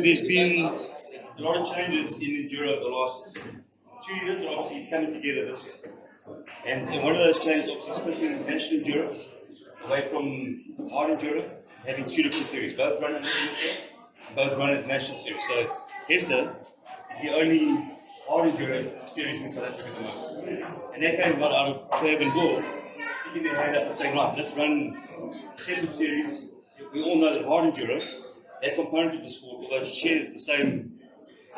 there's been a lot of changes in Enduro the last 2 years, and obviously it's coming together this year. And one of those changes obviously splitting national Enduro away from hard Enduro, having two different series, both run as H.E.S.A, both run as national series. So H.E.S.A is the only hard Enduro series in South Africa at the moment. And that came out of Trav and Will sticking their hand up and saying, right, let's run a separate series. We all know that hard Enduro, that component of the sport, although it shares the same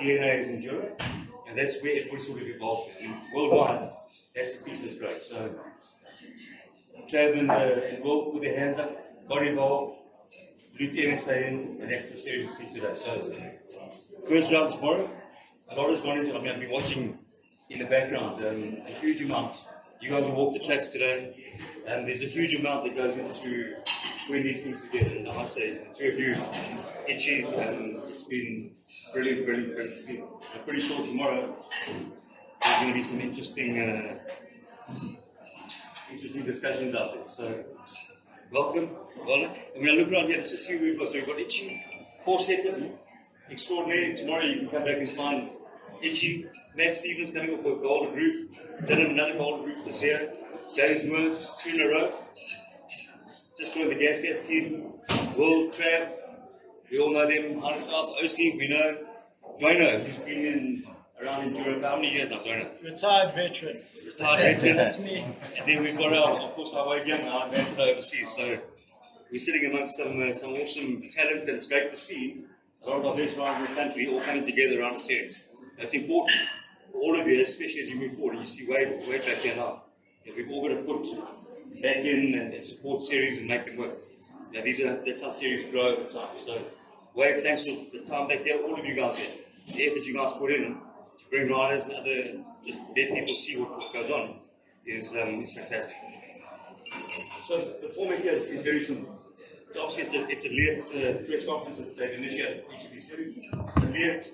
DNA as Enduro, and that's where everybody sort of evolves. And worldwide, that's the piece that's great. So Trav and Will put their hands up, got involved, Leatt H.E.S.A in, and that's the series we see today. So first round tomorrow, a lot has gone into it. I mean, I've been watching in the background a huge amount. You guys will walk the tracks today, and there's a huge amount that goes into putting these things together. And I must say, the two of you, H.E, it's been brilliant to see. I'm pretty sure tomorrow there's going to be some interesting discussions out there. So, welcome. Well, I mean, I look around here, let's just see who we've got. So we've got H.E, core setup, extraordinary. Tomorrow you can come back and find H.E, Matt Stevens coming off a golden roof, did another golden roof this year. James Moore, 2 in a row. Just joined the gas team. Will, Trav, we all know them. 100 class, OC, we know. Dwayno, who's been around Enduro for how many years now, Dwayno? Retired veteran. That's me. And then we've got of course, our Wade Young, our ambassador overseas. So we're sitting amongst some awesome talent, and it's great to see a lot of our best riders in the country all coming together around a series. That's important for all of you, especially as you move forward. And you see Wade back here now. We've all got to put back in and support series and make them work. Now, that's how series grow over time. So, Wade, thanks for the time back there. All of you guys here, the effort you guys put in to bring riders and other, just let people see what goes on is fantastic. So, the format here is very simple. So obviously, it's a Leatt press conference that they've initiated for each of these series. So Leatt,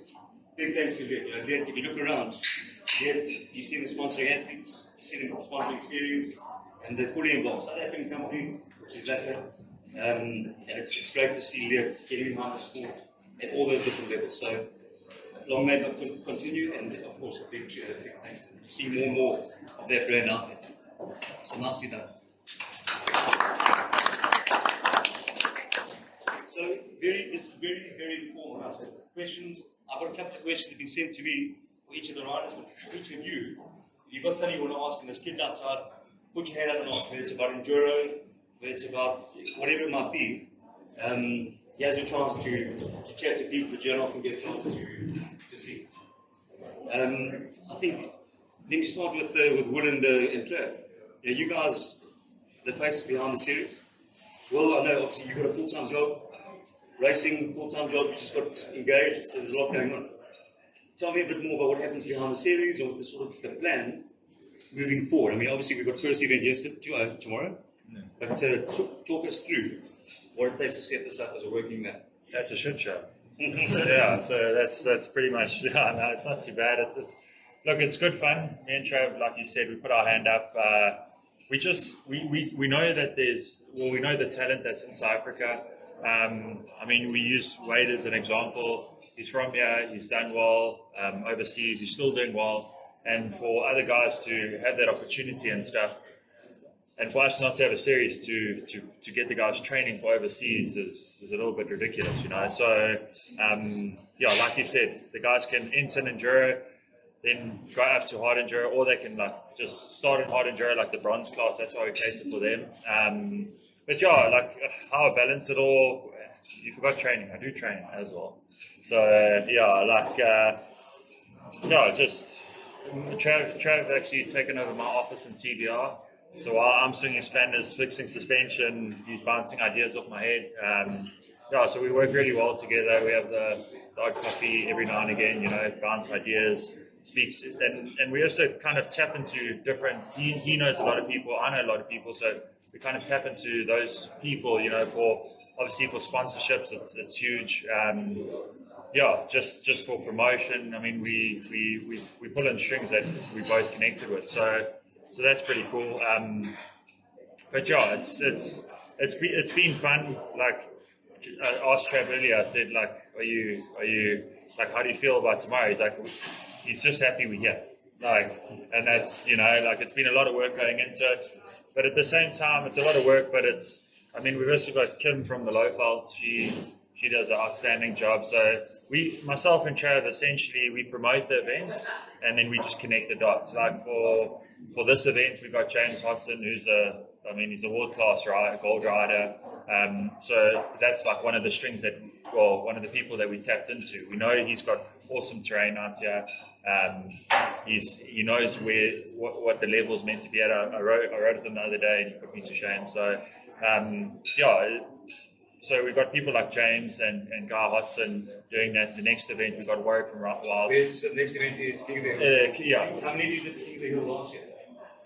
big thanks to Leatt. Leatt, if you look around, Leatt, you see them sponsoring athletes. You see them sponsoring series, and they're fully involved. South African company, which is Leatt, and it's great to see Leatt getting behind the sport at all those different levels. So long may that continue, and of course a big thanks. You see more and more of that brand out there. So nicely done. So this is very informal now. So questions. I've got a couple of questions that have been sent to me for each of the riders, but for each of you. If you've got something you want to ask, and there's kids outside, put your hand up and ask, whether it's about Enduro, whether it's about whatever it might be. Here's your chance to chat to people that you don't often get a chance to see. I think, let me start with Will and Trav. You guys, the faces behind the series. Well, I know obviously you've got a full-time job, racing, full-time job, you just got engaged, so there's a lot going on. Tell me a bit more about what happens behind the series, or the sort of the plan moving forward. I mean, obviously we've got first event tomorrow, but talk us through what it takes to set this up as a working map. That's a shit show. Yeah, so that's pretty much. Yeah, no, it's not too bad. Look, it's good fun. Me and Trav, like you said, we put our hand up. We know that we know the talent that's in South Africa. I mean, we use Wade as an example. He's from here, he's done well overseas, he's still doing well. And for other guys to have that opportunity and stuff, and for us not to have a series to get the guys training for overseas is a little bit ridiculous, you know. So, yeah, like you said, the guys can enter in Enduro, then go up to hard Enduro, or they can like just start in hard Enduro, like the bronze class. That's why we cater for them. But yeah, like how I balance it all, you forgot training. I do train as well. So just Trav actually taken over my office in TBR. So while I'm swinging spanners, fixing suspension, he's bouncing ideas off my head. So we work really well together. We have the odd coffee every now and again, you know, bounce ideas, speaks, and we also kind of tap into different. He knows a lot of people. I know a lot of people, so we kind of tap into those people, you know, for sponsorships, it's huge. Just for promotion. I mean, we pull in strings that we both connected with, so that's pretty cool. But yeah, it's been fun. Like I asked Trav earlier. I said, like, are you like, how do you feel about tomorrow? He's like, he's just happy we're here. Like, and that's, like, it's been a lot of work going into it, but at the same time, it's a lot of work. But I mean, we've also got Kim from the Lowveld. She does an outstanding job. So myself and Trav, essentially, we promote the events, and then we just connect the dots. Like for this event, we've got James Hodson, who's he's a world-class gold rider. So that's like one of the strings one of the people that we tapped into. We know he's got awesome terrain out here. He knows what the level's meant to be at. I rode with him the other day, and he put me to shame. So so we've got people like James and Guy Hodson doing that. The next event, we've got Warwick from Wildwood. So the next event is King of the Hill. Yeah. How many did you do King of the Hill last year?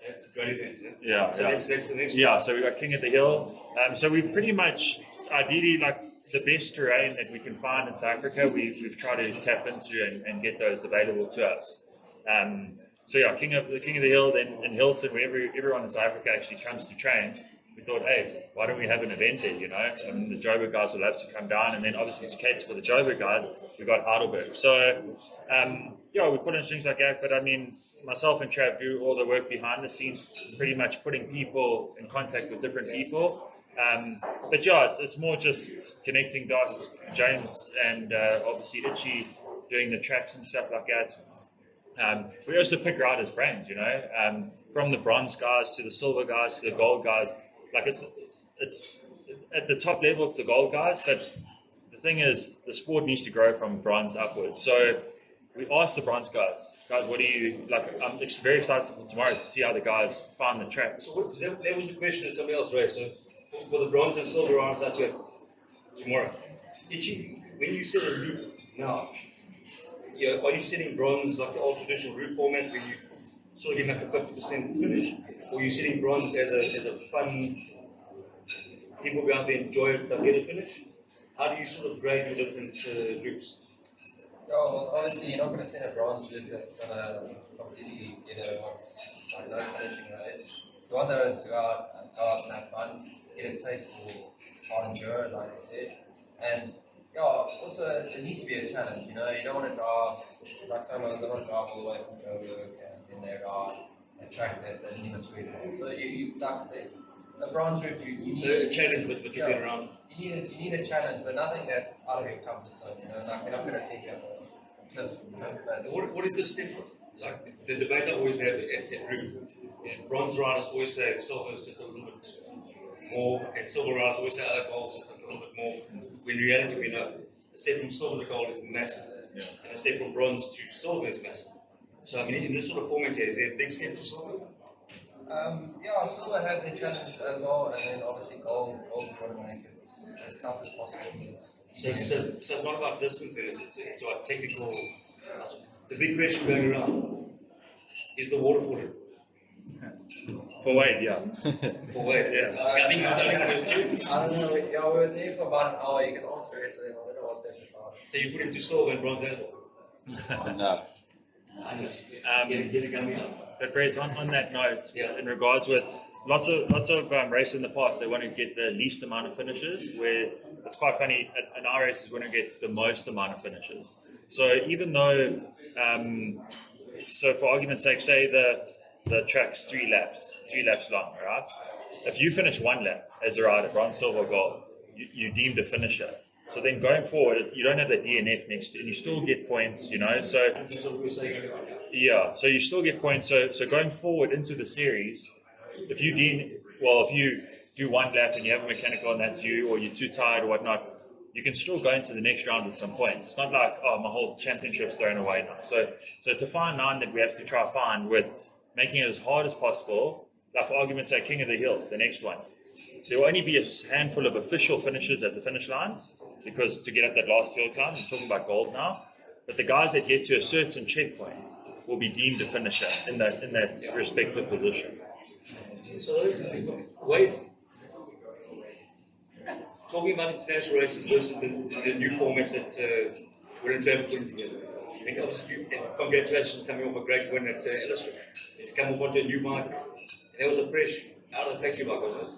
That's a great event. Yeah. So that's the next one. Yeah, so we've got King of the Hill. So we've pretty much, ideally, like the best terrain that we can find in South Africa, we've tried to tap into and get those available to us. So yeah, King of the Hill, then in Hilton, where everyone in South Africa actually comes to train. We thought, hey, why don't we have an event there, the Joburg guys will love to come down, and then obviously to cater for the Joburg guys, we got Heidelberg. So, we put in things like that, but I mean, myself and Trav do all the work behind the scenes, pretty much putting people in contact with different people. But yeah, it's more just connecting dots. James and obviously H.E.A. doing the tracks and stuff like that. We also pick riders' brains, from the bronze guys to the silver guys to the gold guys. Like it's at the top level, it's the gold guys, but the thing is, the sport needs to grow from bronze upwards. So we asked the bronze guys, what do you like? I'm very excited for tomorrow to see how the guys find the track. So that was the question that somebody else raised. So for the bronze and silver rounds out here tomorrow, when you set a route now, are you setting bronze like the old traditional route format where you sort of give like a 50% finish, or are you setting bronze as a fun, people go out there, enjoy it, they'll get a finish? How do you sort of grade your different groups? Well, obviously you're not going to set a bronze group that's going to completely like no finishing rates. You want those to go out and have fun, get a taste for hard enduro, like you said. And also it needs to be a challenge, you don't want to drive, like someone don't want to drive all the way from Joburg and then they're a track that doesn't even sweet on. So you like the bronze route, you need a challenge, but you get around. You need a challenge, but nothing that's out of your comfort zone. Like you're not going to sit here for What is the step? Like the debate I always have at roof is bronze riders always say silver is just a little bit more, and silver riders always say gold is just a little bit more. When in reality, we know the step from silver to gold is massive, and the step from bronze to silver is massive. So I mean, in this sort of format here, is there a big step to silver? Silver has their challenge as well, and then obviously gold want to make it as tough as possible. So it's not about distance, then it's about technical. The big question going around is the waterfall. For Wade, yeah. For Wade, yeah. I think it was two. I don't know. Yeah, we were there for about an hour. You can ask the rest of them. I don't know what they decided. So you put into silver and bronze as well? No. Get it coming up. But Brett, on that note, in regards with lots of races in the past, they want to get the least amount of finishes. Where it's quite funny, in our races, we want to get the most amount of finishes. So even though, so for argument's sake, say the track's 3 laps long, right? If you finish 1 lap as a rider, bronze, silver, gold, you deemed a finisher. So then going forward, you don't have the DNF next to, and you still get points, So yeah, so you still get points. So going forward into the series, if you do 1 lap and you have a mechanical and that's you, or you're too tired or whatnot, you can still go into the next round with some points. It's not like, my whole championship's thrown away now. So it's a fine line that we have to try to find with making it as hard as possible. Like for argument's sake, King of the Hill, the next one. There will only be a handful of official finishers at the finish line, because to get up that last hill climb, I'm talking about gold now. But the guys that get to a certain checkpoint will be deemed a finisher in that respective position. So Wade, talking about international races versus the new formats that we're in Travel putting together. I think obviously, congratulations coming off a great win at H.E.S.A. To come off onto a new bike. And that was a fresh, out of the factory bike, wasn't it?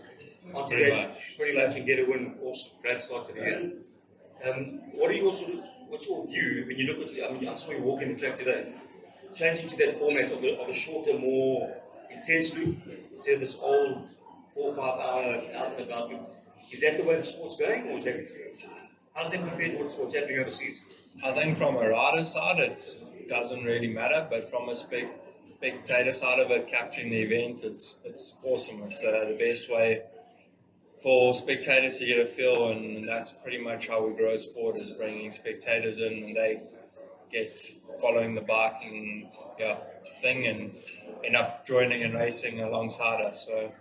onto Pretty that much. pretty much and get a win. Awesome, great start to the year. What are your what's your view when you look at? I mean, I saw you walking the track today, changing to that format of a shorter, more intense loop instead of this old 4 or 5 hour out and about loop. Is that the way the sport's going, or is that how does that compare to what's happening overseas? I think from a rider side, it doesn't really matter, but from a spectator side of it, capturing the event, it's awesome. It's the best way for spectators to get a feel, and that's pretty much how we grow sport, is bringing spectators in, and they get following the biking thing and end up joining and racing alongside us. So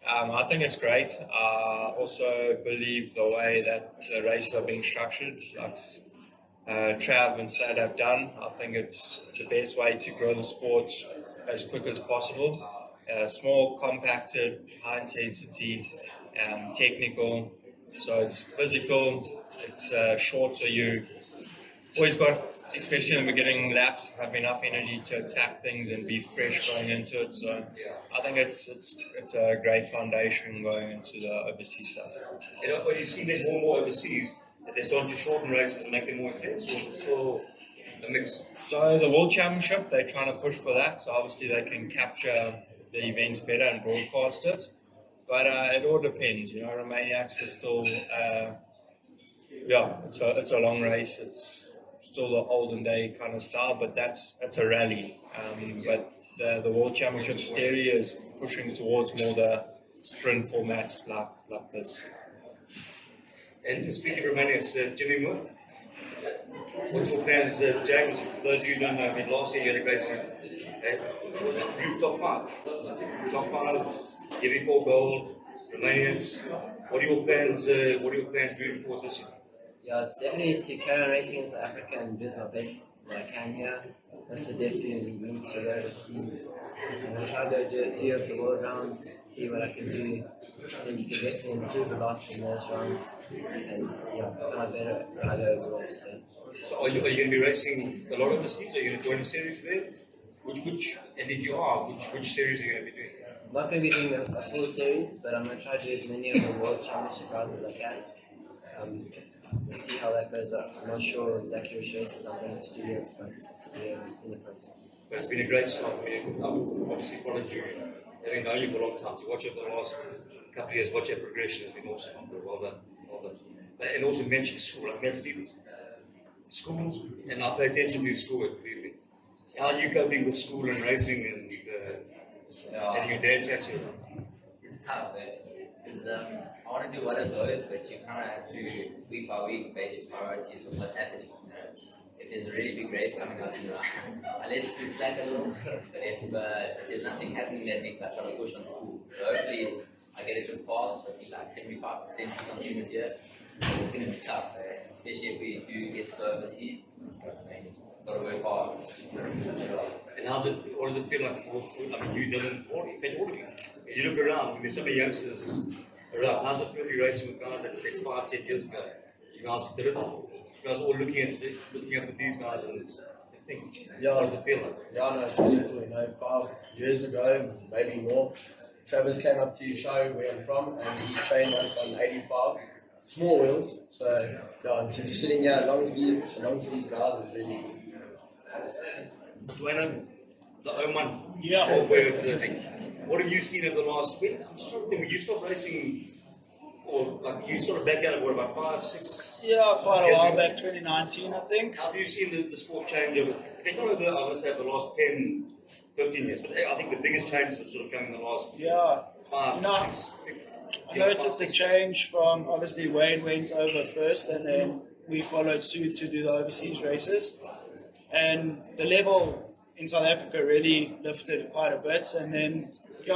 I think it's great. I also believe the way that the races are being structured, like Trav and Leatt have done, I think it's the best way to grow the sport as quick as possible. Small, compacted, high intensity, technical. So it's physical, it's short, so you always got, especially in the beginning laps, have enough energy to attack things and be fresh going into it. So I think it's a great foundation going into the overseas stuff. And are you seeing that more and more overseas, that they're starting to shorten races and make them more intense, or is it still a mix? So the World Championship, they're trying to push for that. So obviously they can capture the events better and broadcast it. But it all depends. You know, Romaniacs is still, it's a long race. It's still the olden day kind of style, but it's a rally. But the World Championships theory is pushing towards more the sprint formats like this. And speaking of Romania, Jimmy Moore, what's your plans, James? For those of you who don't know, I mean, last year you had a great season. You've top 5. Top 5, giving 4 gold, Romanians. What are your plans? What are your plans moving forward this year? Yeah, it's definitely to carry on racing in South Africa and do my best that I can here. Also definitely move to go overseas. And I'll try to do a few of the world rounds, see what I can do. I think you can definitely improve a lot in those rounds and become a better rider overall. So are you going to be racing a lot overseas? Are you going to join a series there? Which and if you are, which series are you going to be doing? I'm not going to be doing a full series, but I'm going to try to do as many of the World Championship rounds as I can. We'll see how that goes up. I'm not sure exactly which races I'm going to do yet, but in the process. But it's been a great start. I mean, I've obviously followed you, having known you for a long time. To watch it for the last couple of years, watch that progression has been awesome. Well done, well done. And also mentioning school, like Matt Stevens. School, and I pay attention to school, believe me. How are you coping with school and racing and having your dad chats you? It's tough, because I want to do one of those, but you kind of have to week by week base your priorities on what's happening. You know? If there's a really big race coming up, unless you slack a little. But if there's nothing happening, then we try to push on school. So hopefully I get a good pass, but like 75% or something this year. It's going to be tough, especially if we do get to go overseas. Got to work hard. And what does it feel like for, I mean, you, Dylan, in fact, all of you? You look around, there's so many youngsters around. How's it feel to be racing with guys that did 5-10 years ago? You guys did it all. You guys are all looking up at these guys and think, what does it feel like? Yeah, no, it's really cool. You know, 5 years ago, maybe more, Travis came up to show where I'm from and he trained us on 85 small wheels. So, yeah, to be sitting here along these guys is really cool. Duane, the Oman Yeah. way of the thing. What have you seen over the last week? I'm just trying to think, when you stopped racing, or like you sort of back out of what, about 5, 6? Yeah, quite a years while ago? back, 2019, I think. How have you seen the sport change over, I think not over, I was going to say, over the last 10, 15 years, but I think the biggest changes have sort of come in the last Yeah. 5, No. 6. I noticed a change from, obviously, Wayne went over first, and then we followed suit to do the overseas races. And the level in South Africa really lifted quite a bit. And then,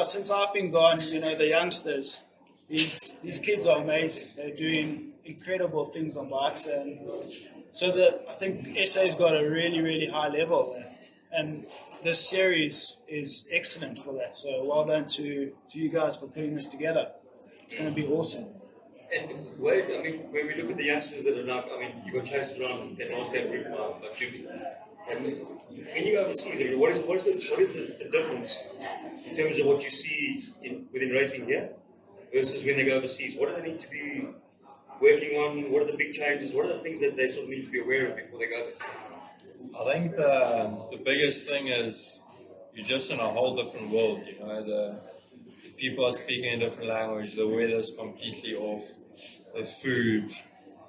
since I've been gone, the youngsters, these kids are amazing. They're doing incredible things on bikes. And so I think H.E.S.A's got a really, really high level. And this series is excellent for that. So well done to you guys for putting this together. It's going to be awesome. And when we look at the youngsters that are now, you got chased around that last time group by Jimmy. And when you go overseas, what is the difference in terms of what you see within racing here versus when they go overseas? What do they need to be working on? What are the big changes? What are the things that they sort of need to be aware of before they go there? I think the biggest thing is you're just in a whole different world. The people are speaking a different language. The weather's completely off. The food,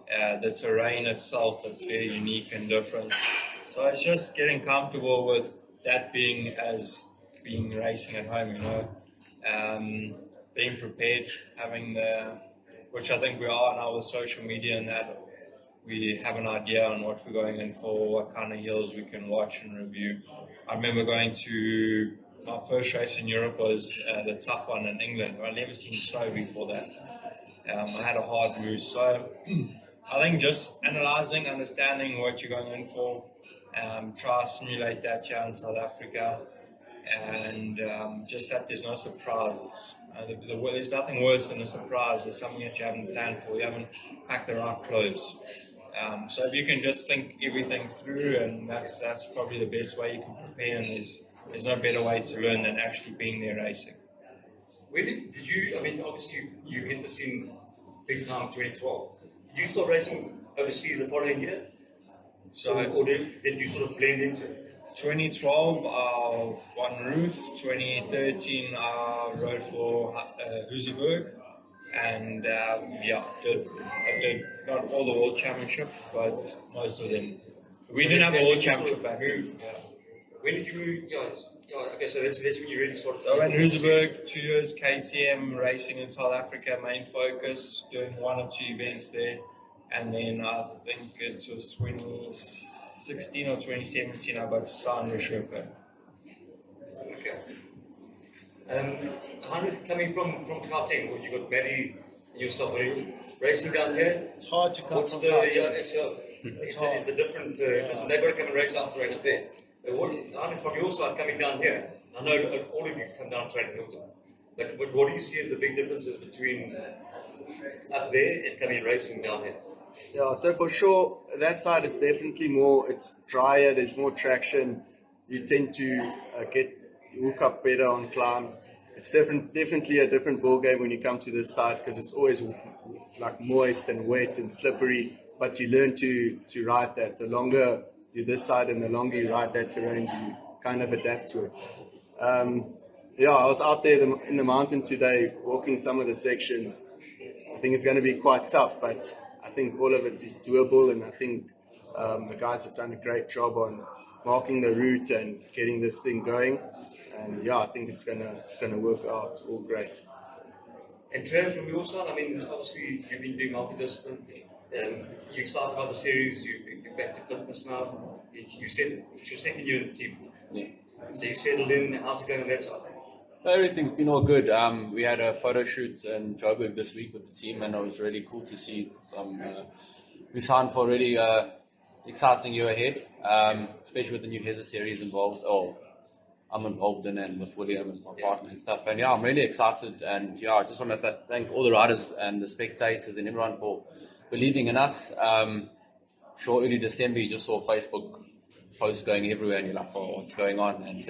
the terrain itself, it's very unique and different. So it's just getting comfortable with that being racing at home. Being prepared, which I think we are now with social media, and that we have an idea on what we're going in for, what kind of hills we can watch and review. I remember going to my first race in Europe was the tough one in England. I'd never seen snow before that. I had a hard route. So I think just analysing, understanding what you're going in for, try to simulate that here in South Africa, and just that there's no surprises. There's nothing worse than a surprise. There's something that you haven't planned for, you haven't packed the right clothes. So if you can just think everything through, and that's probably the best way you can prepare, and there's no better way to learn than actually being there racing. Where did you, I mean, obviously you hit the scene big time in 2012. Did you start racing overseas the following year? Or did you sort of blend into it? 2012, I won Ruth. 2013, I rode for H.E.S.A. And I did not all the World Championships, but most of them. We didn't have a World Championship back then. Yeah. When did you move? Okay, so that's when you really started. So I went H.E.S.A, 2 years KTM racing in South Africa, main focus, doing 1 or 2 events there. And then I think it was 2016 or 2017 I got signed with H.E.S.A. Okay. Coming from Gauteng, where you got Maddie and yourself, racing down here. It's hard to come What's from the Gauteng. it's a different. Listen, they've got to come and race after right up there. From your side coming down here, I know all of you come down training Hilton. But what do you see as the big differences between up there and coming and racing down here? Yeah, so for sure, that side it's definitely it's drier, there's more traction, you tend to hook up better on climbs. It's definitely a different ball game when you come to this side because it's always like moist and wet and slippery, but you learn to ride that. The longer you're this side and the longer you ride that terrain, you kind of adapt to it. I was out there in the mountain today walking some of the sections. I think it's going to be quite tough, but I think all of it is doable, and I think the guys have done a great job on marking the route and getting this thing going. And I think it's gonna work out all great. And Trev, from your side, I mean, obviously you've been doing multidiscipline. You're excited about the series. You're back to fitness now. You said it's your second year in the team. Yeah. So you settled in. How's it going on that side? Everything's been all good. We had a photo shoot in Joburg this week with the team, and it was really cool to see some. We signed for a really exciting year ahead, especially with the new H.E.S.A series involved. I'm involved in it with William and my partner and stuff. And I'm really excited. And I just want to thank all the riders and the spectators and everyone for believing in us. Sure, early December you just saw Facebook posts going everywhere, and you're like, oh, what's going on? And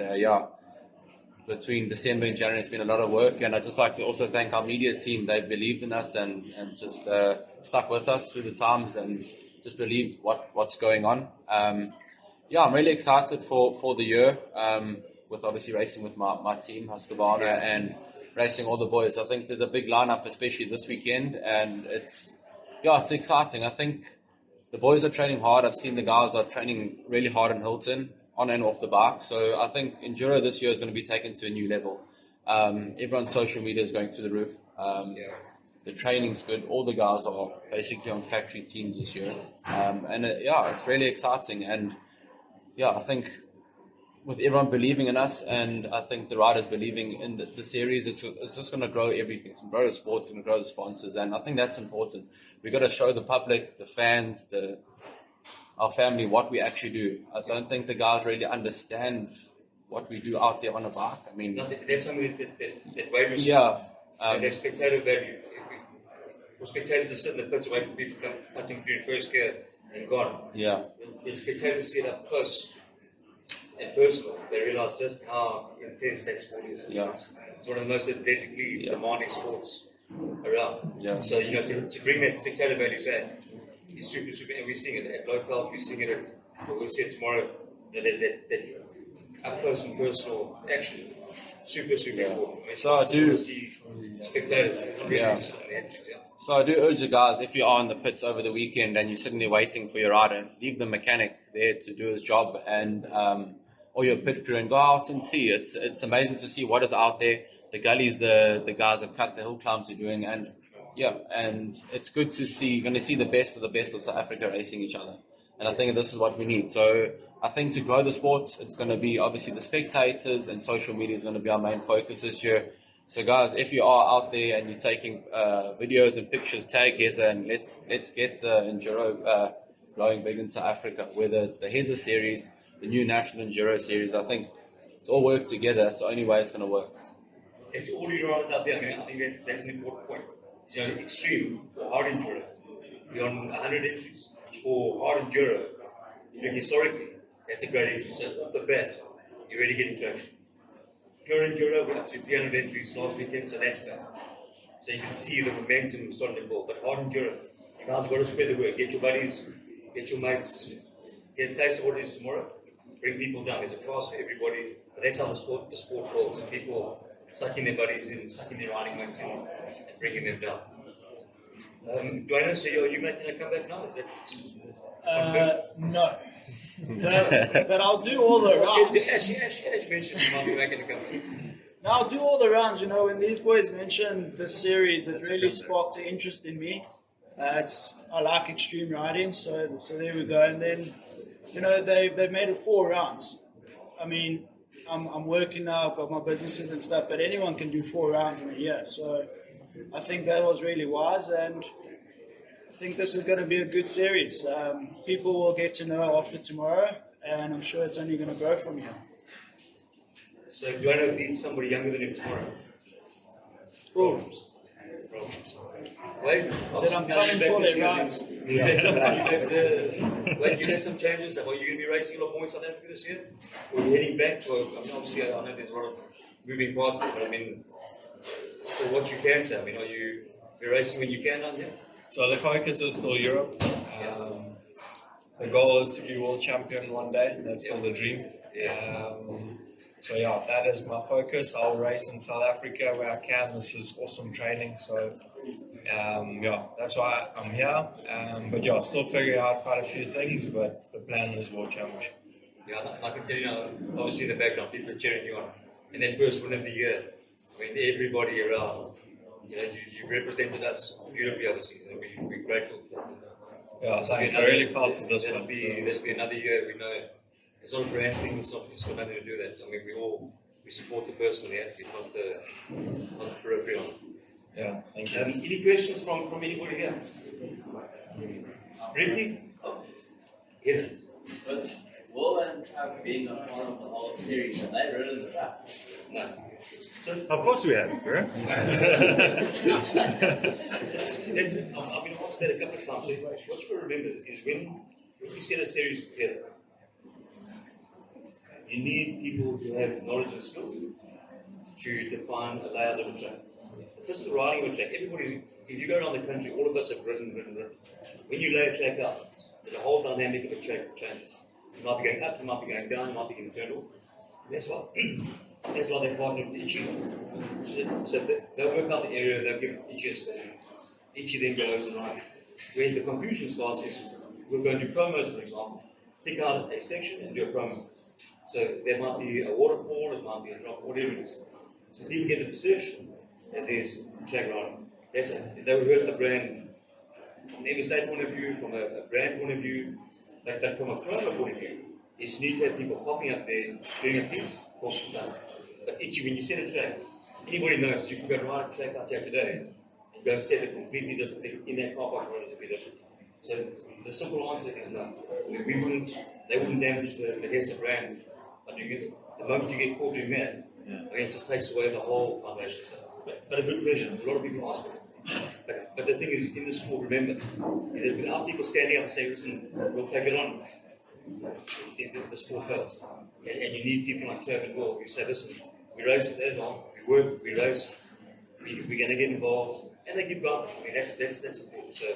between December and January, it's been a lot of work, and I'd just like to also thank our media team. They've believed in us and just stuck with us through the times and just believed what's going on. I'm really excited for the year, with obviously racing with my team, H.E.S.A, and racing all the boys. I think there's a big lineup, especially this weekend, and it's exciting. I think the boys are training hard. I've seen the guys are training really hard in Hilton, on and off the bike. So I think Enduro this year is going to be taken to a new level. Everyone's social media is going through the roof. The training's good. All the guys are basically on factory teams this year. It's really exciting. And I think with everyone believing in us, and I think the riders believing in the series, it's just going to grow everything. It's going to grow the sport, it's going to grow the sponsors. And I think that's important. We've got to show the public, the fans, our family what we actually do. I don't think the guys really understand what we do out there on a bike. I mean, that's something that waivers. There's spectator value. For spectators to sit in the pits away from people punching through first gear and gone. Yeah. When spectators see it up close and personal, they realise just how intense that sport is. Yeah. It's one of the most athletically demanding sports around. Yeah. So, to bring that spectator value back is super, and we're seeing it at Leatt, we're seeing it at, we'll see it tomorrow, that up close and personal action, super important. I mean, So I just do- want to see spectators, not really Yeah. interested in the entries, yeah. So I do urge you guys, if you are in the pits over the weekend and you're sitting there waiting for your rider, leave the mechanic there to do his job, and or your pit crew, and go out and see. It's amazing to see what is out there. The gullies, the guys have cut, the hill climbs are doing, and it's good to see. You're going to see the best of South Africa racing each other, and I think this is what we need. So I think to grow the sport, it's going to be obviously the spectators, and social media is going to be our main focus this year. So guys, if you are out there and you're taking videos and pictures, tag H.E.S.A, and let's get Enduro growing big in South Africa. Whether it's the H.E.S.A series, the new National Enduro series, I think it's all work together. It's the only way it's going to work. And to all you riders out there, I think that's an important point. Extreme or hard enduro, you're on 100 entries. For hard enduro, historically, that's a great entry. So off the bat, you're already getting traction. Pure enduro, we're up to 300 entries last weekend, so that's bad. So you can see the momentum starting to build. But hard enduro, you guys got to spread the word. Get your buddies, get your mates, get a taste of what it is tomorrow. Bring people down. There's a class for everybody. But that's how the sport builds. People sucking their buddies in, sucking their riding mates in, and bringing them down. Do I know? So are you making a comeback now? Is that confirmed? No. But I'll do all the rounds. Ash mentioned you might be making a comeback. No, I'll do all the rounds. When these boys mentioned this series, it really sparked an interest in me. I like extreme riding, so there we go. And then, they've made it 4 rounds. I mean, I'm working now, I've got my businesses and stuff, but anyone can do 4 rounds in a year. So I think that was really wise, and I think this is going to be a good series. People will get to know after tomorrow, and I'm sure it's only going to grow from here. So do I know beat somebody younger than him tomorrow? Problems. Wait, Then I'm coming for their rides. Wait, you had some changes. Are you going to be racing a lot more in South Africa this year? Or are you heading back? Obviously, I know there's a lot of moving parts there, but I mean, for what you can say, I mean, are you racing when you can down here? So the focus is still Europe. The goal is to be world champion one day. That's still the dream. So that is my focus. I'll race in South Africa where I can. This is awesome training. So that's why I'm here. But still figuring out quite a few things. But the plan is world championship. Yeah, I can tell you now. Obviously, in the background, people are cheering you on. And that first win of the year, I mean, everybody around. You represented us beautifully over the season. We're grateful for that. Yeah, thanks. I really felt it this one. There'll be another year. We know it's not a brand thing. It's got nothing to do with that. I mean, we support the person, the athlete, not the peripheral. Yeah, thank you. Any questions from anybody here? Ricky? Here. But Will and Trav being a part of the whole series, have they ridden the track? No. Of course we have, bro. I've been asked that a couple of times. So what you got to remember is when you set a series together, you need people who have knowledge and skill to define a layout of a track. The physical riding of a track, everybody, if you go around the country, all of us have ridden. When you lay a track out, the whole dynamic of a track changes. You might be going up, you might be going down, you might be getting turned off. That's why they partner with H.E.S.A. So they'll work out the area, they'll give H.E.S.A. H.E.S.A. then goes and rides. Where the confusion starts is we'll go and do promos, for example. Pick out a section and do a promo. So there might be a waterfall, it might be a drop, whatever it is. So people get the perception that there's track riding. They would hurt the brand from an MSA point of view, from a brand point of view, but from a promo point of view, is you need to have people popping up there, doing a piece, walking down. But when you set a track, anybody knows you can go ride a track out here today and go set a completely different thing in that car park, it will be different. So the simple answer is no. They wouldn't damage the H.E.S.A brand. But the moment you get caught doing that, I mean, it just takes away the whole foundation. So, but a good question. There's a lot of people ask me. But the thing is, in the sport, remember, is that without people standing up and saying, listen, we'll take it on, the sport fails. And you need people like Trav and Will who say, listen, we race it as well, we work, we race, we're going to get involved, and they give guidance. I mean, that's important. So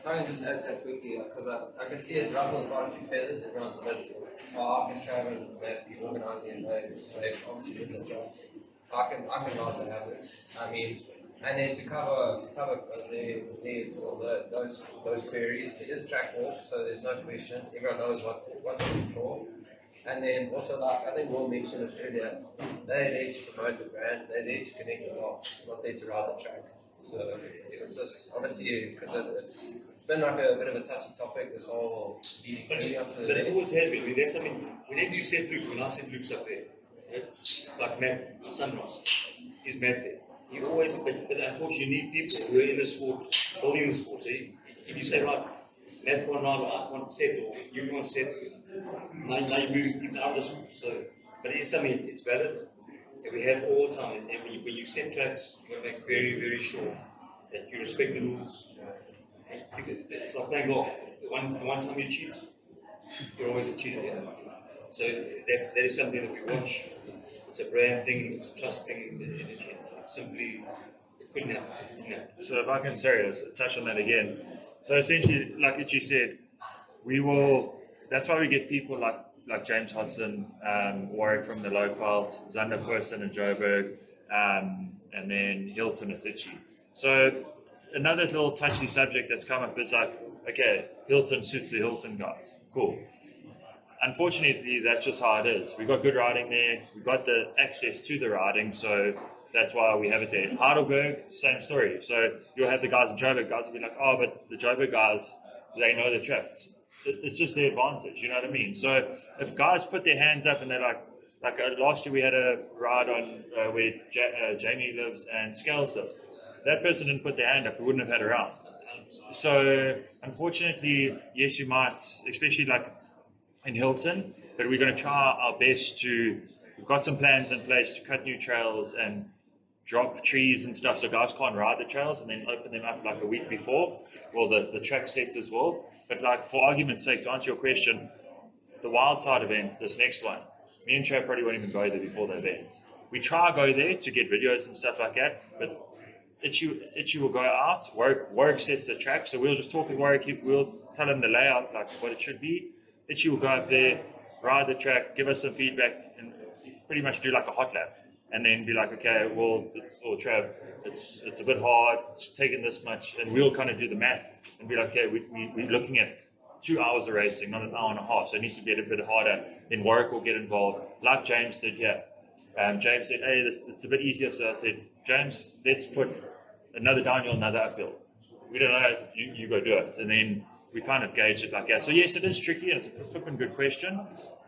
I can just add that quickly because I can see it's ruffled quite a few feathers. Everyone's a bit, I can travel and be organising and they obviously do the job. I can rather have it. I mean, and then to cover the needs or those queries, it is track walk, so there's no question. Everyone knows what they're looking for. And then also, like I think Will mentioned it earlier, they need to promote the brand, they need to connect the dots, not there to ride the track. So it's just obviously because it's been like a bit of a touchy topic, this whole leading up to the but it always has been. I mean, that's something, whenever you set loops, when I set loops up there, like Matt Sunrise, is Matt there. You always, but unfortunately, you need people who are in the sport, building the sport. So if you say, right, Matt can't ride, or I can't set, or you can't set, now you're moving people out of the sport. So, but it is something, it's valid, that we have all the time. And when you set tracks, you got to make very, very sure that you respect the rules. It's like playing golf. The one time you cheat, you're always a cheater. Yeah? So that is something that we watch. It's a brand thing, it's a trust thing. It simply couldn't happen. So if I can touch on that again. So essentially, like H.E said, we will. That's why we get people like James Hodson, Warwick from the Lowveld, Zander Person and Joburg, and then Hilton at H.E. So another little touchy subject that's come up is like, okay, Hilton suits the Hilton guys. Cool. Unfortunately, that's just how it is. We've got good riding there. We've got the access to the riding, so that's why we have it there. Heidelberg, same story. So you'll have the guys in Joburg, guys will be like, oh, but the Joburg guys, they know the track. It's just their advantage, you know what I mean? So if guys put their hands up and they're like last year we had a ride on where Jamie lives and Scales lives. That person didn't put their hand up, we wouldn't have had a round. So unfortunately, yes, you might, especially like in Hilton, but we're going to try our best to, we've got some plans in place to cut new trails and drop trees and stuff so guys can't ride the trails and then open them up like a week before, well the track sets as well. But like for argument's sake, to answer your question, the Wildside event, this next one, me and Trav probably won't even go there before the event. We try to go there to get videos and stuff like that, but H.E will go out, Warwick sets the track, so we'll just talk with Warwick, we'll tell him the layout, like what it should be. H.E will go up there, ride the track, give us some feedback, and pretty much do like a hot lap. And then be like, okay, well, Trav, it's a bit hard, it's taking this much, and we'll kind of do the math and be like, okay, we're looking at 2 hours of racing, not an hour and a half, so it needs to get a bit harder. Then Warwick will get involved, like James did here. James said, hey, this is a bit easier, so I said, James, let's put another downhill, another uphill. We don't know, you go do it. And then we kind of gauge it like that. So yes, it is tricky, and it's a flipping good question.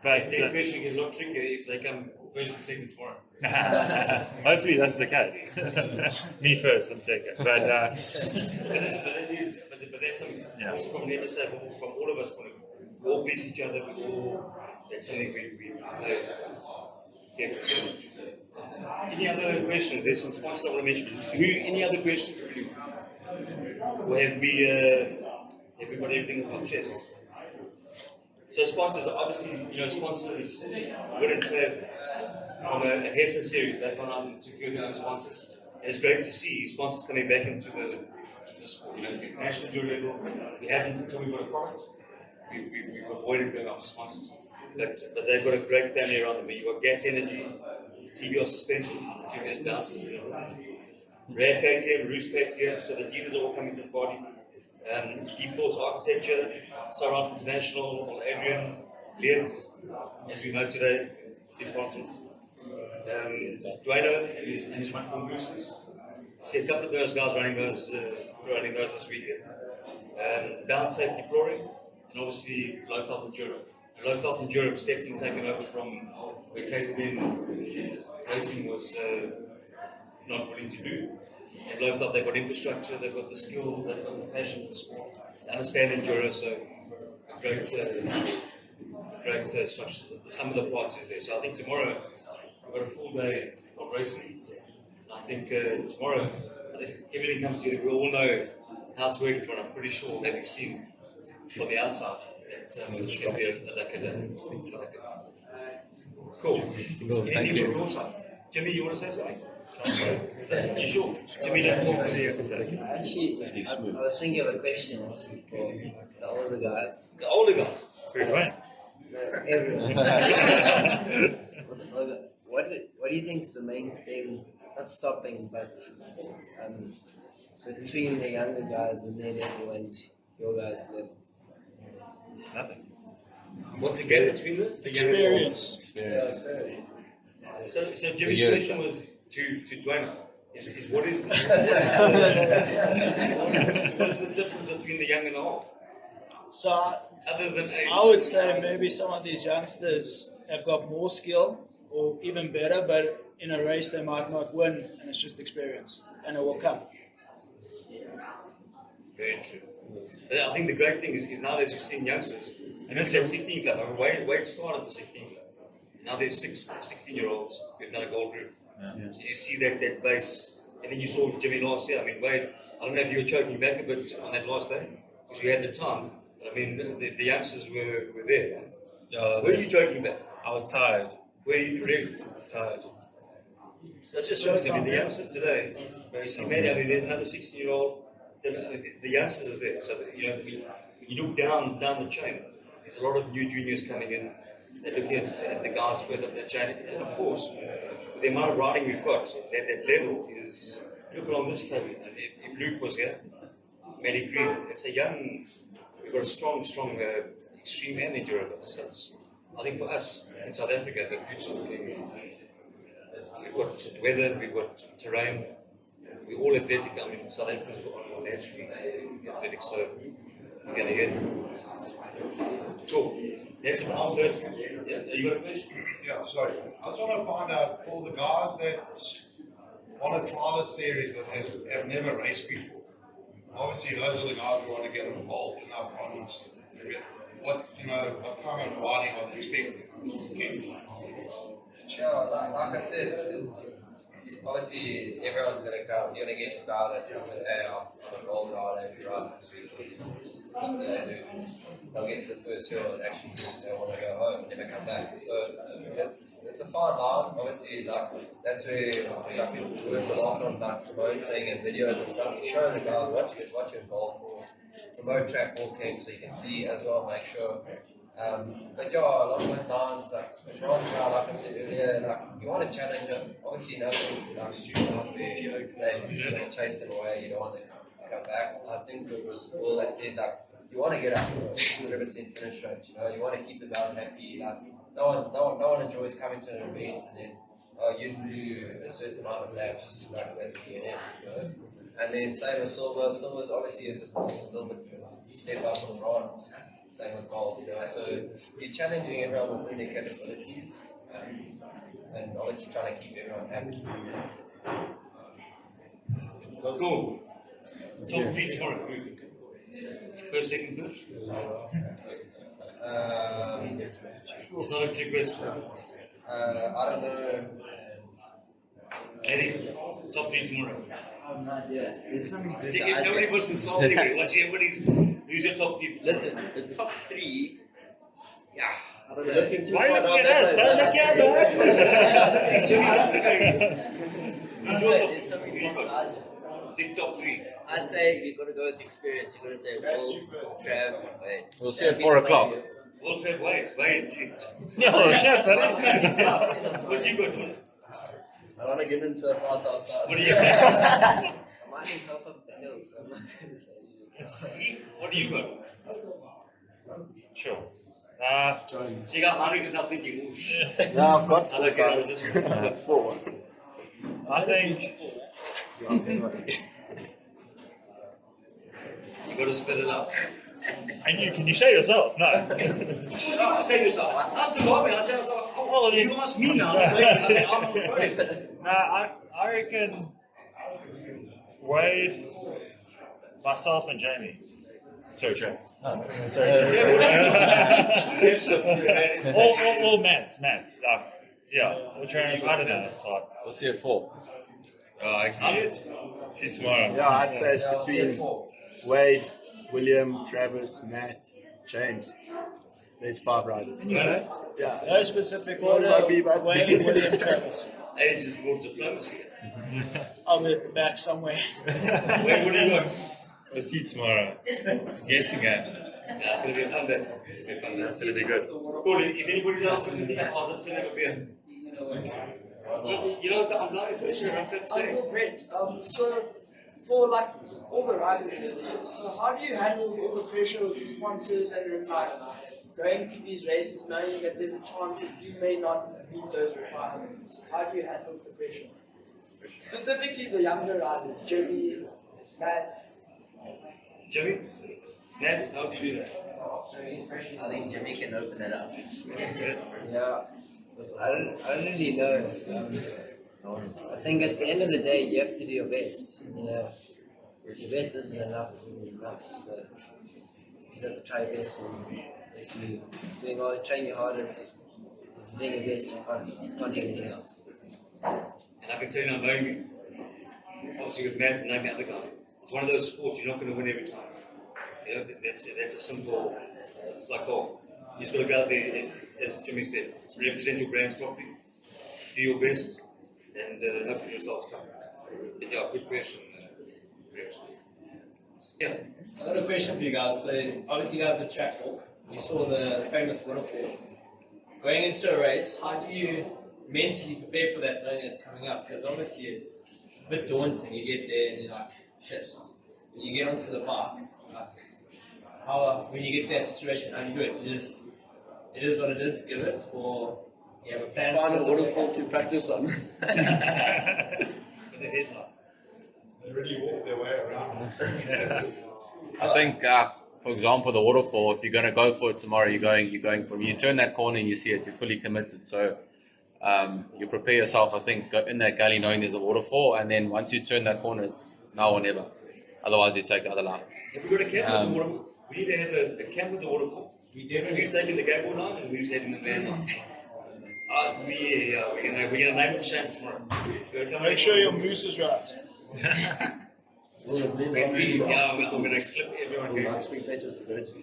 But that question gets a lot trickier if they come first and second tomorrow. Hopefully that's the case. Me first, I'm second. But but there's some also from the H.E.S.A, from all of us point of view. We all bless each other. That's something we play carefully. Any other questions? There's some sponsors I want to mention. Any other questions from you? Or have we got everything from H.E.S.A? So sponsors, obviously, sponsors wouldn't have from a H.E.S.A series. They've gone out and secured their own sponsors. And it's great to see sponsors coming back into the sport. National jury level, we haven't until we've got a product. We've avoided going after sponsors. But they've got a great family around them. You've got Gas Energy, TBR Suspension, the two best bouncers. Rad KTM, Roos KTM, so the dealers are all coming to the party. Deep Thoughts Architecture, Sarat International, Adrian, Leatt, as we know today, big sponsor. Dwayno is one from Roosters. I see a couple of those guys running those this weekend. Bounce Safety Flooring, and obviously Lowveld Enduro. Lowveld Enduro have stepped in, taken over from where KZN Racing was not willing to do. And Lowveld, they've got infrastructure, they've got the skills, they've got the passion for the sport. They understand Enduro, so great structure. Some of the parts is there. So I think tomorrow we've got a full day of racing. I think tomorrow, everything comes together. We all know how it's working tomorrow. I'm pretty sure maybe seen from the outside that it's going to be a lucky day. Cool. Anything from your side? Jimmy, you want to say something? You sure? Jimmy, don't talk to you. Actually, I was thinking of a question actually for the older guys. The older guys. Who's right? No, everyone. What do you think is the main thing, not stopping, but between the younger guys and their level and your guys' level? Nothing. What's the gap between them? Experience. So Jimmy's question was to Dwayne. Is what is the difference between the young and the old? So Other than age. I would say maybe some of these youngsters have got more skill or even better, but in a race they might not win, and it's just experience, and it will come. Very true. But I think the great thing is nowadays you've seen youngsters. And look at that 16 club. I mean, Wade started the 16 club. Now there's 16-year-olds who've done a gold roof. So you see that base. And then you saw Jimmy last year. I mean, Wade, I don't know if you were choking back a bit on that last day, because you had the time. But I mean, the youngsters were there. Were you choking back? I was tired. Were you really? I was tired. So it just shows, I mean, the youngsters today, you see many, I mean, there's another 16-year-old, the youngsters are there. So, you know, you look down the chain, there's a lot of new juniors coming in. They're looking at the guys further up the chain. And of course, with the amount of riding we've got, that level is, look on this table. And if Luke was here, Matty Green, it's a young, we've got a strong extreme and endurance. So it's, I think for us in South Africa, the future's looking. We've got weather, we've got terrain, we're all athletic. I mean, South Africans are naturally athletic, so we're going to get cool. That's an our first one. Yeah, you got a question? Yeah, sorry. I just want to find out for the guys that want to try this series but have never raced before. Obviously, those are the guys who want to get involved in our problems. What kind of riding are they expecting? Yeah, like I said, it's obviously everyone's gonna come. You're gonna get your guy that's gonna say, "Hey, I'm an old rider who rides this week." They'll get to the first hill and actually they want to go home and never come back. So it's a fine line. Obviously, like that's where we work a lot on like promoting and videos and stuff to show the guys what you're involved for. Promote track walking so you can see as well. Make sure. But yeah, along those lines, like like I said earlier, like you want to challenge them. Obviously, no like students out there, you're going to chase them away. You don't want them to come back. I think it was all that said, like you want to get up to a 100% finish rate. You know, you want to keep the guys happy. Like no one enjoys coming to an event and then you do a certain amount of laps, like that's the end. You know? And then same with silver. Silver's obviously a little bit step up on the bronze. Same with gold, you know. So you're challenging everyone within their capabilities, and obviously trying to keep everyone happy. Cool. Top 3 tomorrow. First, second, third. It's not a trick question. I don't know. Eddie, top 3 tomorrow. I have no idea. There's so many good See, guys. nobody was insulting me. Watch everybody's. Who's your top 3? Listen, the top 3. Yeah. I don't know. Looking too Why are you far looking down at us? that Why are you way. looking at us? Jimmy, what's the name? Who's your top There's so many 3? good guys. Big top 3. I'd say you've got to go with experience. You've got to say Will, Trav, Wade. We'll see at 4 o'clock. We'll try Wade at least. No, shut up. What you got? I want to get into a fight outside. What do you got? I might need help up the hills, so I'm not going to say What do you got? Sure. So you got Henrik is now thinking, oh shit. No, I've got I 4 like guys. it. I've got 4. I think You got to spit it out. and can you say yourself? No. What's you got to say yourself? I'm surviving. I said, oh, you asked me now. I said, I'm on the podium. No, I reckon Wade, myself, and Jamie. Sorry, Trey. All Matt's. Yeah, we'll try and I don't know. It's hard. We'll see at 4. See you tomorrow. Yeah, I'd say it's between Wade, William, Travis, Matt, James. There's 5 riders. You know, Yeah. no specific What order. about me, bud? Wayne, William, Travis. age is more diplomacy. I'll be at the back somewhere. Where would you go? We'll see tomorrow. Guessing game. Yeah, it's going to be a fun day. It's going to be a fun day. That's going to be good. Cool. If anybody's else going to be asked, it's going to have a beer. You know what I'm not for sure. I'm going to say. Uncle Brent, so for like all the riders here, so how do you handle all the pressure of the sponsors and then like going to these races knowing that there's a chance that you may not meet those requirements? How do you handle the pressure? Specifically the younger riders, Jimmy, Matt. Jimmy? Nat, how do you do that? I think Jimmy can open it up. Yeah, I don't really know. I think at the end of the day, you have to do your best. You know, if your best isn't enough, it isn't enough. So you just have to try your best, and if you're doing all, train your hardest, if you're doing your best, you can't do anything else. And I can tell you now, knowing me, obviously with Matt and knowing the other guys, it's one of those sports you're not going to win every time. You know, that's a simple. It's like golf. You just got to go out there, as Jimmy said, represent your brands properly, do your best, and hopefully the results come. But yeah, good question. Yeah. I got a question for you guys. So obviously you guys did track walk. We saw the famous waterfall. Going into a race, how do you mentally prepare for that knowing it's coming up? Because obviously it's a bit daunting. You get there and you're like, shit. When you get onto the park, like, when you get to that situation, how do you do it? You just, it is what it is, give it, or you have a plan? Find a waterfall to practice on. With the headlight. They really walk their way around. I think, for example, the waterfall. If you're going to go for it tomorrow, you're going from. You turn that corner and you see it. You're fully committed. So you prepare yourself. I think in that gully, knowing there's a waterfall, and then once you turn that corner, it's now or never. Otherwise, you take the other line. If we got a camp with the waterfall, we need to have a camp with the waterfall. Who's taking the gable line and who's taking the man line? We're gonna name the shame tomorrow. Make sure your moose is right. We see. Yeah, I'm gonna clip everyone here. Spectators to go to.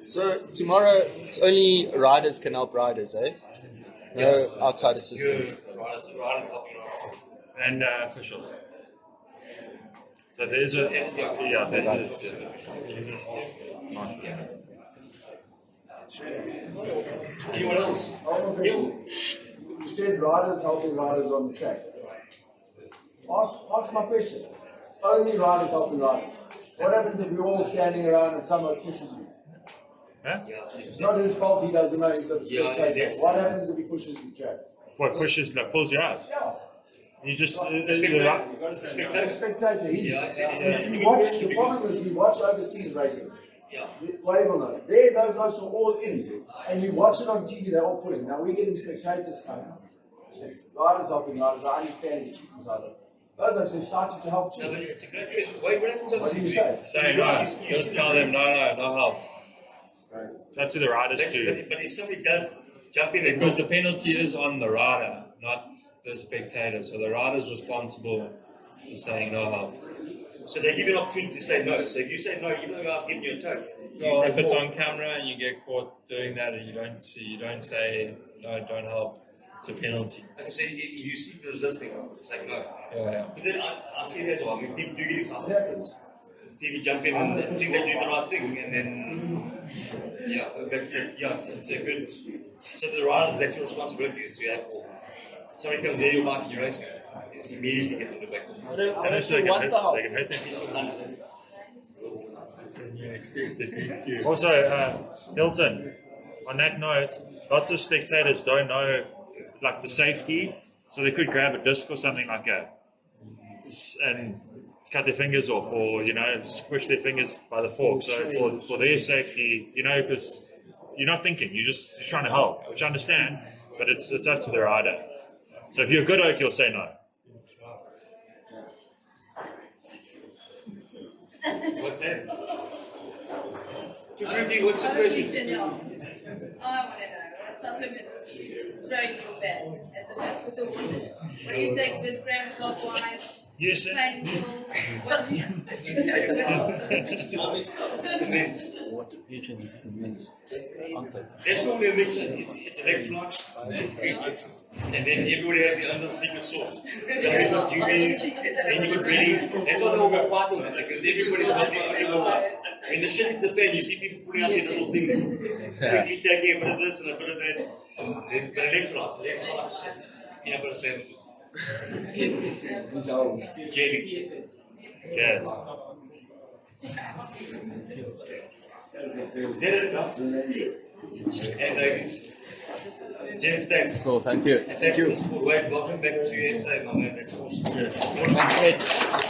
So tomorrow, it's only riders can help riders, eh? No outside assistance. Riders helping riders. And officials. So there is a Anyone else? You said riders helping riders on the track. Ask my question. Only riders helping riders. What happens if we're all standing around and someone pushes you? Huh? It's not his fault, he doesn't know he's a spectator. What happens if he pushes the track? What pushes, like pulls you out? Yeah. You just Spectator. The problem is we watch overseas races. Yeah. Wave will know. There, those guys are all in. And you watch it on TV, they're all pulling. Now we're getting spectators coming out. It's riders helping riders. I understand it's chicken side. Those are excited to help too. No, but it's a great question. Wait, what happens What do you say? Say no. Just tell them no help. It's up to the riders too. But if somebody does jump in, Because the penalty is on the rider, not the spectator. So the rider's responsible for saying no help. so they give you an opportunity to say no. So if you say no, even the guy's giving you a tug. Well, if it's on camera and you get caught doing that and you don't say no, don't help, it's a penalty. Like I said, if you see people resisting, say no. Yeah. Because then I see it as well. I mean, people do get excited. People jump in and think they do the right thing, and then it's a good. So the riders, that's your responsibility is to have. Somebody comes near your bike and you're racing, is immediately get them to back. I don't want the help. They can hurt them. Also, Hilton, on that note, lots of spectators don't know like the safety, so they could grab a disc or something like that and cut their fingers off, or squish their fingers by the fork. So for their safety, because you're not thinking, you're trying to help, which I understand, but it's up to the rider. So if you're a good oak, you'll say no. What's that? Ruby, what's your question? I want to know what supplements do you throw in your bag at the back with the water? What do you take with gram clockwise? Yes, sir. Pain pills? What do you Cement. what each means. Answer. That's normally a mixer. It's electrolytes, and then everybody has their own secret sauce. So you've got UVs, then you've got readies. That's why they all go quiet on it, because everybody's got their own little. When the shit hits the fan, you see people pulling out their little thing. You take a bit of this and a bit of that. But electrolytes. Peanut butter sandwiches. Jelly. Yes. Is that it, guys? And ladies. Gents, thanks. So, thank you. And thanks for the support. Wade, welcome back to H.E.S.A, my man. That's awesome. Thanks, mate.